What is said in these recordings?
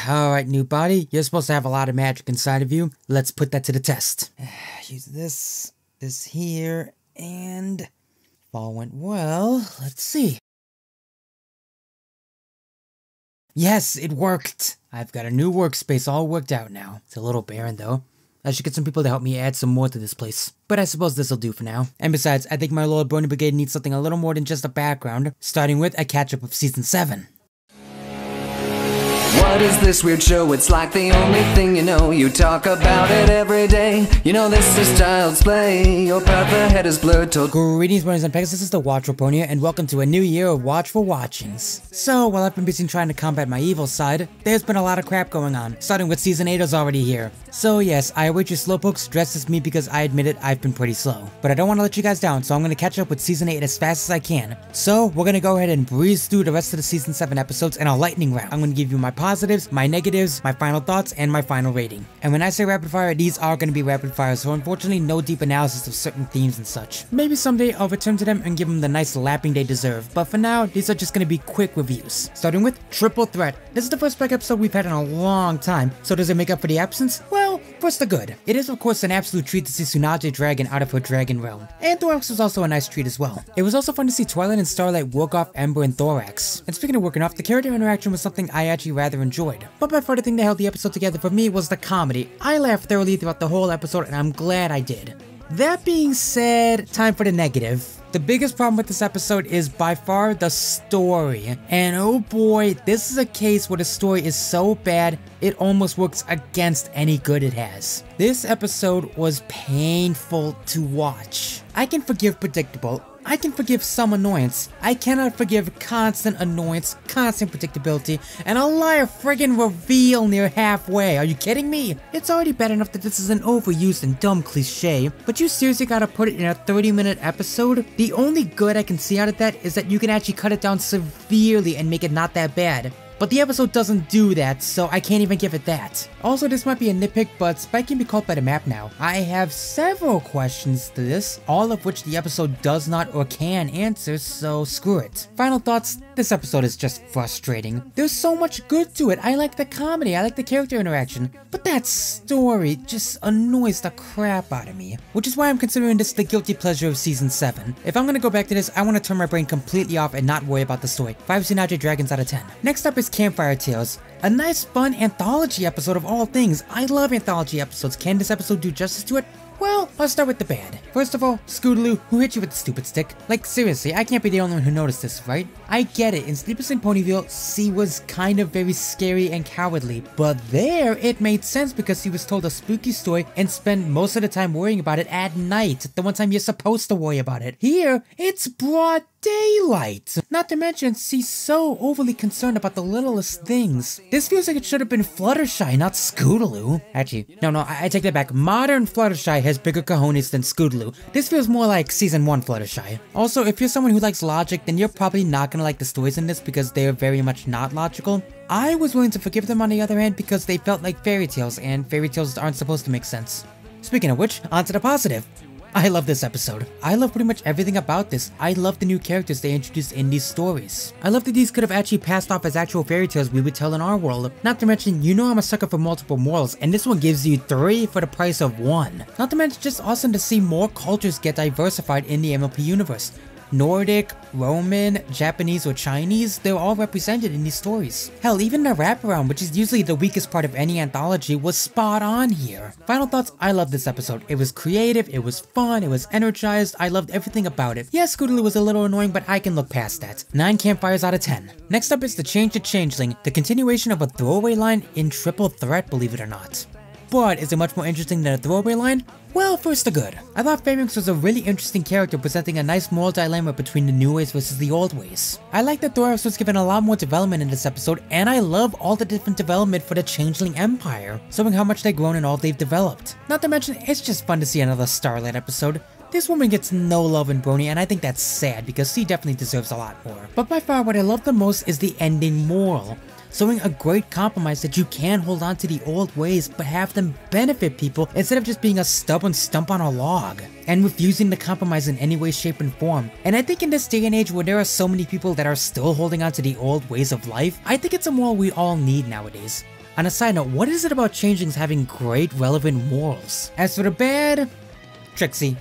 Alright, new body, you're supposed to have a lot of magic inside of you. Let's put that to the test. Use this here, and if all went well, let's see. Yes, it worked! I've got a new workspace all worked out now. It's a little barren though. I should get some people to help me add some more to this place. But I suppose this'll do for now. And besides, I think my Lord Brony Brigade needs something a little more than just a background, starting with a catch-up of Season 7. What is this weird show? It's like the only thing you know. You talk about it every day. You know this is child's play. Your perfect head is blurred till... Greetings, Bronies and Pegs, this is the Watchful Pony, and welcome to a new year of Watchful Watchings. So, while I've been busy trying to combat my evil side, there's been a lot of crap going on, starting with Season 8 is already here. So yes, I await your slowpokes dressed as me because I admit it, I've been pretty slow. But I don't want to let you guys down, so I'm going to catch up with Season 8 as fast as I can. So, we're going to go ahead and breeze through the rest of the Season 7 episodes in a lightning round. I'm going to give you my positives, my negatives, my final thoughts, and my final rating. And when I say rapid fire, these are going to be rapid fire, so unfortunately no deep analysis of certain themes and such. Maybe someday I'll return to them and give them the nice lapping they deserve, but for now, these are just going to be quick reviews. Starting with Triple Threat. This is the first spec episode we've had in a long time, so does it make up for the absence? Well, first the good. It is of course an absolute treat to see Tsunade Dragon out of her dragon realm. And Thorax was also a nice treat as well. It was also fun to see Twilight and Starlight work off Ember and Thorax. And speaking of working off, the character interaction was something I actually rather enjoyed. But by far the thing that held the episode together for me was the comedy. I laughed thoroughly throughout the whole episode and I'm glad I did. That being said, time for the negative. The biggest problem with this episode is by far the story. And oh boy, this is a case where the story is so bad, it almost works against any good it has. This episode was painful to watch. I can forgive predictable. I can forgive some annoyance. I cannot forgive constant annoyance, constant predictability, and a liar friggin' reveal near halfway. Are you kidding me? It's already bad enough that this is an overused and dumb cliche, but you seriously gotta put it in a 30-minute episode? The only good I can see out of that is that you can actually cut it down severely and make it not that bad. But the episode doesn't do that, so I can't even give it that. Also, this might be a nitpick, but Spike can be caught by the map now. I have several questions to this, all of which the episode does not or can answer, so screw it. Final thoughts, this episode is just frustrating. There's so much good to it. I like the comedy, I like the character interaction, but that story just annoys the crap out of me. Which is why I'm considering this the guilty pleasure of Season 7. If I'm gonna go back to this, I want to turn my brain completely off and not worry about the story. 5 Tsunade Dragons out of 10. Next up is Campfire Tales. A nice fun anthology episode of all things. I love anthology episodes. Can this episode do justice to it? Well, let's start with the bad. First of all, Scootaloo, who hit you with the stupid stick? Like seriously, I can't be the only one who noticed this, right? I get it, in Sleepless in Ponyville, C was kind of very scary and cowardly, but there it made sense because he was told a spooky story and spent most of the time worrying about it at night, the one time you're supposed to worry about it. Here, it's broad daylight. Not to mention, C's so overly concerned about the littlest things. This feels like it should have been Fluttershy, not Scootaloo. Actually, no, I take that back. Modern Fluttershy has bigger cojones than Scootaloo. This feels more like Season 1 Fluttershy. Also, if you're someone who likes logic, then you're probably not gonna like the stories in this because they're very much not logical. I was willing to forgive them on the other hand because they felt like fairy tales, and fairy tales aren't supposed to make sense. Speaking of which, on to the positive. I love this episode. I love pretty much everything about this. I love the new characters they introduced in these stories. I love that these could have actually passed off as actual fairy tales we would tell in our world. Not to mention, you know I'm a sucker for multiple morals, and this one gives you 3 for the price of 1. Not to mention, just awesome to see more cultures get diversified in the MLP universe. Nordic, Roman, Japanese, or Chinese, they're all represented in these stories. Hell, even the wraparound, which is usually the weakest part of any anthology, was spot on here. Final thoughts, I love this episode. It was creative, it was fun, it was energized, I loved everything about it. Yes, Scootaloo was a little annoying, but I can look past that. 9 campfires out of 10. Next up is the Change the Changeling, the continuation of a throwaway line in Triple Threat, believe it or not. But is it much more interesting than a throwaway line? Well, first the good. I thought Pharynx was a really interesting character presenting a nice moral dilemma between the new ways versus the old ways. I like that Thorax was given a lot more development in this episode, and I love all the different development for the Changeling Empire, showing how much they've grown and all they've developed. Not to mention, it's just fun to see another Starlight episode. This woman gets no love in Brony, and I think that's sad because she definitely deserves a lot more. But by far what I love the most is the ending moral. showing a great compromise that you can hold on to the old ways but have them benefit people instead of just being a stubborn stump on a log, and refusing to compromise in any way, shape, and form. And I think in this day and age where there are so many people that are still holding on to the old ways of life, I think it's a moral we all need nowadays. On a side note, what is it about changelings having great relevant morals? As for the bad, Trixie.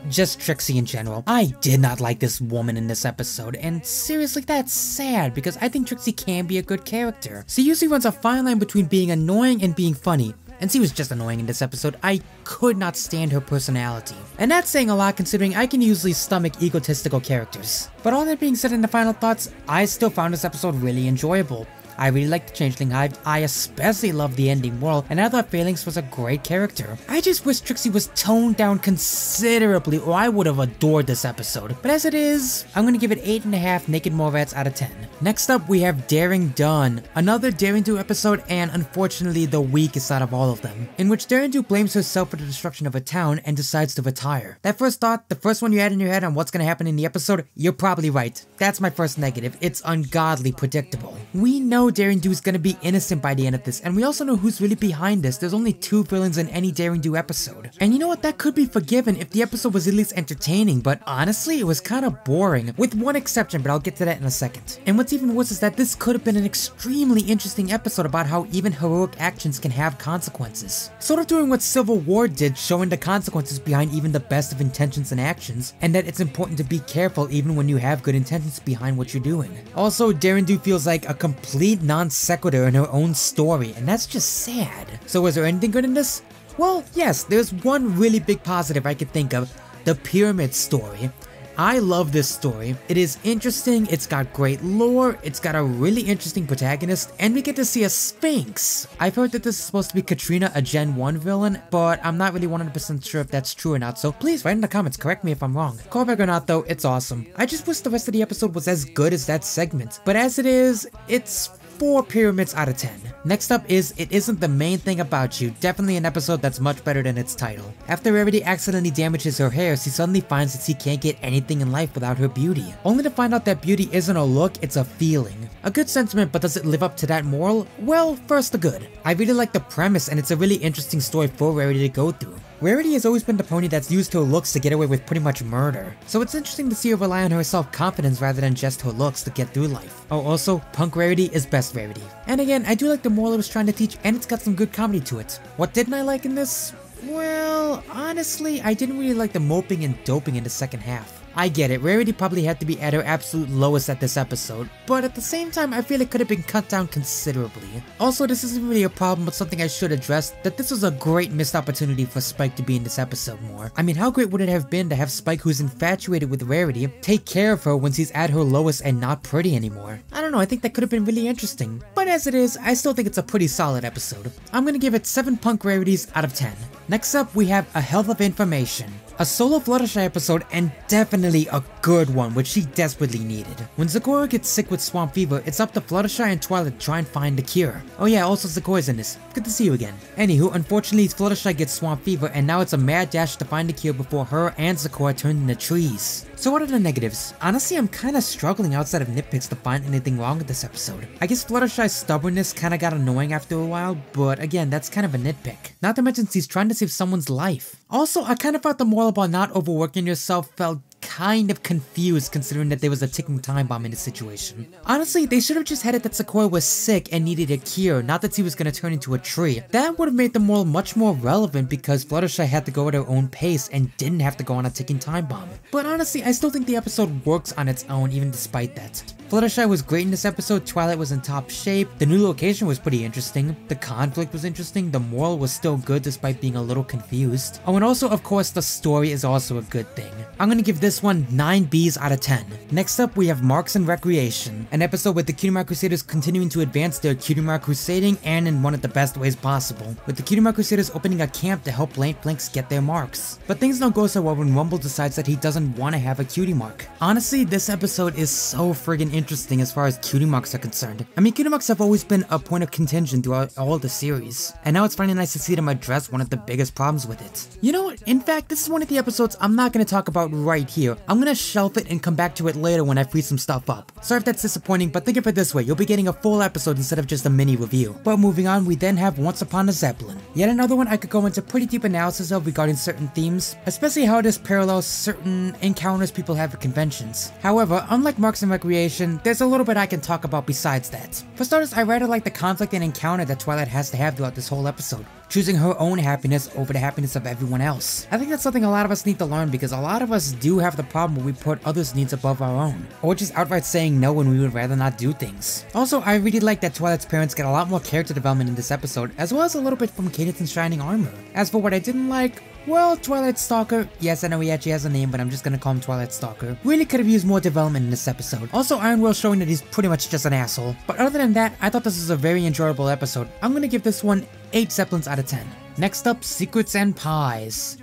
Just Trixie in general. I did not like this woman in this episode, and seriously, that's sad because I think Trixie can be a good character. She usually runs a fine line between being annoying and being funny, and she was just annoying in this episode. I could not stand her personality. And that's saying a lot considering I can usually stomach egotistical characters. But all that being said, in the final thoughts, I still found this episode really enjoyable. I really liked the Changeling Hive, I especially loved the ending world, and I thought Phalanx was a great character. I just wish Trixie was toned down considerably or I would have adored this episode. But as it is, I'm gonna give it 8.5 naked mole rats out of 10. Next up, we have Daring Done, another Daring Do episode and unfortunately the weakest out of all of them, in which Daring Do blames herself for the destruction of a town and decides to retire. That first thought, the first one you had in your head on what's gonna happen in the episode, you're probably right. That's my first negative, it's ungodly predictable. We know Daring Do is gonna be innocent by the end of this, and we also know who's really behind this. There's only 2 villains in any Daring Do episode. And you know what, that could be forgiven if the episode was at least entertaining, but honestly, it was kinda boring, with one exception, but I'll get to that in a second. And what's even worse is that this could have been an extremely interesting episode about how even heroic actions can have consequences. Sort of doing what Civil War did, showing the consequences behind even the best of intentions and actions, and that it's important to be careful even when you have good intentions behind what you're doing. Also, Daring Do feels like a complete non sequitur in her own story, and that's just sad. So is there anything good in this? Well, yes, there's one really big positive I could think of, the pyramid story. I love this story. It is interesting, it's got great lore, it's got a really interesting protagonist, and we get to see a Sphinx. I've heard that this is supposed to be Katrina, a Gen 1 villain, but I'm not really 100% sure if that's true or not, so please write in the comments, correct me if I'm wrong. Callback or not though, it's awesome. I just wish the rest of the episode was as good as that segment, but as it is, it's 4 pyramids out of 10. Next up is It Isn't the Main Thing About You, definitely an episode that's much better than its title. After Rarity accidentally damages her hair, she suddenly finds that she can't get anything in life without her beauty. Only to find out that beauty isn't a look, it's a feeling. A good sentiment, but does it live up to that moral? Well, first the good. I really like the premise and it's a really interesting story for Rarity to go through. Rarity has always been the pony that's used her looks to get away with pretty much murder, so it's interesting to see her rely on her self-confidence rather than just her looks to get through life. Oh, also, punk Rarity is best Rarity. And again, I do like the moral it was trying to teach, and it's got some good comedy to it. What didn't I like in this? Well, honestly, I didn't really like the moping and doping in the second half. I get it, Rarity probably had to be at her absolute lowest at this episode, but at the same time I feel it could have been cut down considerably. Also, this isn't really a problem but something I should address, that this was a great missed opportunity for Spike to be in this episode more. I mean, how great would it have been to have Spike, who's infatuated with Rarity, take care of her when she's at her lowest and not pretty anymore? I don't know, I think that could have been really interesting. But as it is, I still think it's a pretty solid episode. I'm gonna give it 7 punk Rarities out of 10. Next up, we have A Health of Information. A solo Fluttershy episode, and definitely a good one, which she desperately needed. When Zecora gets sick with swamp fever, it's up to Fluttershy and Twilight to try and find the cure. Oh yeah, also Zecora's in this. Good to see you again. Anywho, unfortunately Fluttershy gets swamp fever, and now it's a mad dash to find the cure before her and Zecora turn into trees. So what are the negatives? Honestly, I'm kinda struggling outside of nitpicks to find anything wrong with this episode. I guess Fluttershy's stubbornness kinda got annoying after a while, but again, that's kind of a nitpick. Not to mention she's trying to save someone's life. Also, I kind of thought the moral about not overworking yourself felt kind of confused considering that there was a ticking time bomb in the situation. Honestly, they should have just had it that Zecora was sick and needed a cure, not that she was gonna turn into a tree. That would have made the moral much more relevant because Fluttershy had to go at her own pace and didn't have to go on a ticking time bomb. But honestly, I still think the episode works on its own even despite that. Fluttershy was great in this episode, Twilight was in top shape, the new location was pretty interesting, the conflict was interesting, the moral was still good despite being a little confused. Oh, and also, of course, the story is also a good thing. I'm gonna give this one 9 Bs out of 10. Next up, we have Marks and Recreation, an episode with the Cutie Mark Crusaders continuing to advance their Cutie Mark crusading and in one of the best ways possible, with the Cutie Mark Crusaders opening a camp to help Blank Blanks get their marks. But things don't go so well when Rumble decides that he doesn't want to have a Cutie Mark. Honestly, this episode is so friggin' interesting as far as Cutie Marks are concerned. I mean, Cutie Marks have always been a point of contention throughout all the series, and now it's finally nice to see them address one of the biggest problems with it. You know what? In fact, this is one of the episodes I'm not going to talk about right here, here. I'm gonna shelf it and come back to it later when I free some stuff up. Sorry if that's disappointing, but think of it this way, you'll be getting a full episode instead of just a mini review. But moving on, we then have Once Upon a Zeppelin. Yet another one I could go into pretty deep analysis of regarding certain themes, especially how this parallels certain encounters people have at conventions. However, unlike Marks and Recreation, there's a little bit I can talk about besides that. For starters, I rather like the conflict and encounter that Twilight has to have throughout this whole episode, choosing her own happiness over the happiness of everyone else. I think that's something a lot of us need to learn because a lot of us do have the problem where we put others' needs above our own, or just outright saying no when we would rather not do things. Also, I really like that Twilight's parents get a lot more character development in this episode, as well as a little bit from Cadence and Shining Armor. As for what I didn't like, well, Twilight Stalker, yes I know he actually has a name, but I'm just gonna call him Twilight Stalker, really could have used more development in this episode. Also, Iron Will showing that he's pretty much just an asshole. But other than that, I thought this was a very enjoyable episode. I'm gonna give this one 8 Zeppelins out of 10. Next up, Secrets and Pies.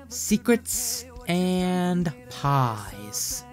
Secrets and Pies.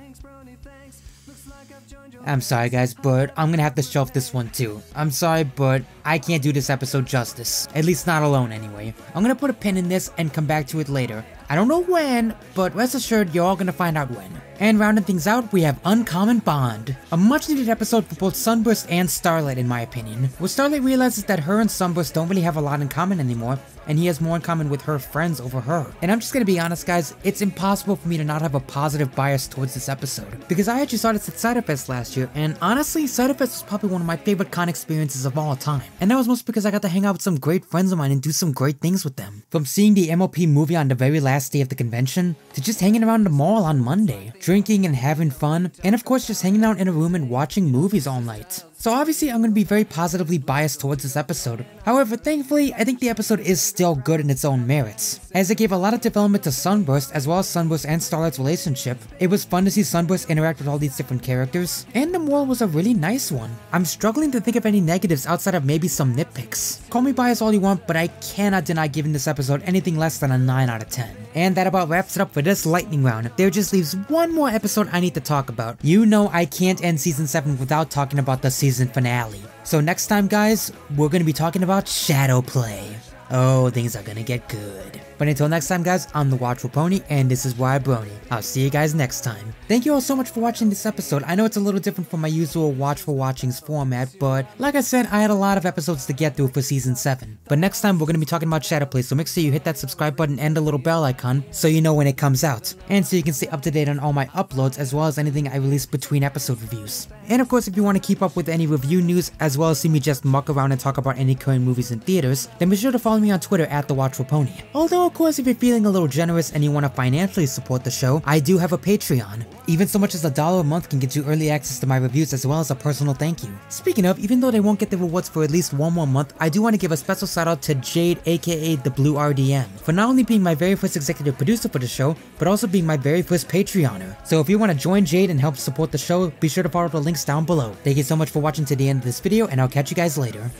I'm sorry guys, but I'm gonna have to shelf this one too. I'm sorry, but I can't do this episode justice. At least not alone anyway. I'm gonna put a pin in this and come back to it later. I don't know when, but rest assured you're all gonna find out when. And rounding things out, we have Uncommon Bond. A much needed episode for both Sunburst and Starlight in my opinion, where Starlight realizes that her and Sunburst don't really have a lot in common anymore, and he has more in common with her friends over her. And I'm just gonna be honest guys, it's impossible for me to not have a positive bias towards this episode, because I actually saw this at Cider Fest last year, and honestly, Cider Fest was probably one of my favorite con experiences of all time. And that was mostly because I got to hang out with some great friends of mine and do some great things with them. From seeing the MLP movie on the very last day of the convention, to just hanging around the mall on Monday, drinking and having fun, and of course just hanging out in a room and watching movies all night. So obviously I'm going to be very positively biased towards this episode. However, thankfully, I think the episode is still good in its own merits, as it gave a lot of development to Sunburst as well as Sunburst and Starlight's relationship. It was fun to see Sunburst interact with all these different characters, and the moral was a really nice one. I'm struggling to think of any negatives outside of maybe some nitpicks. Call me biased all you want, but I cannot deny giving this episode anything less than a 9 out of 10. And that about wraps it up for this lightning round. There just leaves one more episode I need to talk about. You know I can't end season 7 without talking about the season finale. So next time guys, we're gonna be talking about Shadow Play. Oh, things are gonna get good. But until next time guys, I'm the Watchful Pony, and this is Why Brony. I'll see you guys next time. Thank you all so much for watching this episode. I know it's a little different from my usual Watchful Watchings format, but like I said, I had a lot of episodes to get through for season 7. But next time we're gonna be talking about Shadow Play, so make sure you hit that subscribe button and the little bell icon so you know when it comes out, and so you can stay up to date on all my uploads as well as anything I release between episode reviews. And of course, if you want to keep up with any review news as well as see me just muck around and talk about any current movies in theaters, then be sure to follow me on Twitter at @TheWatchfulPony. Although of course, if you're feeling a little generous and you want to financially support the show, I do have a Patreon. Even so much as $1 a month can get you early access to my reviews as well as a personal thank you. Speaking of, even though they won't get the rewards for at least one more month, I do want to give a special shout out to Jade aka the Blue RDM for not only being my very first executive producer for the show, but also being my very first Patreoner. So if you want to join Jade and help support the show, be sure to follow the links down below. Thank you so much for watching to the end of this video, and I'll catch you guys later.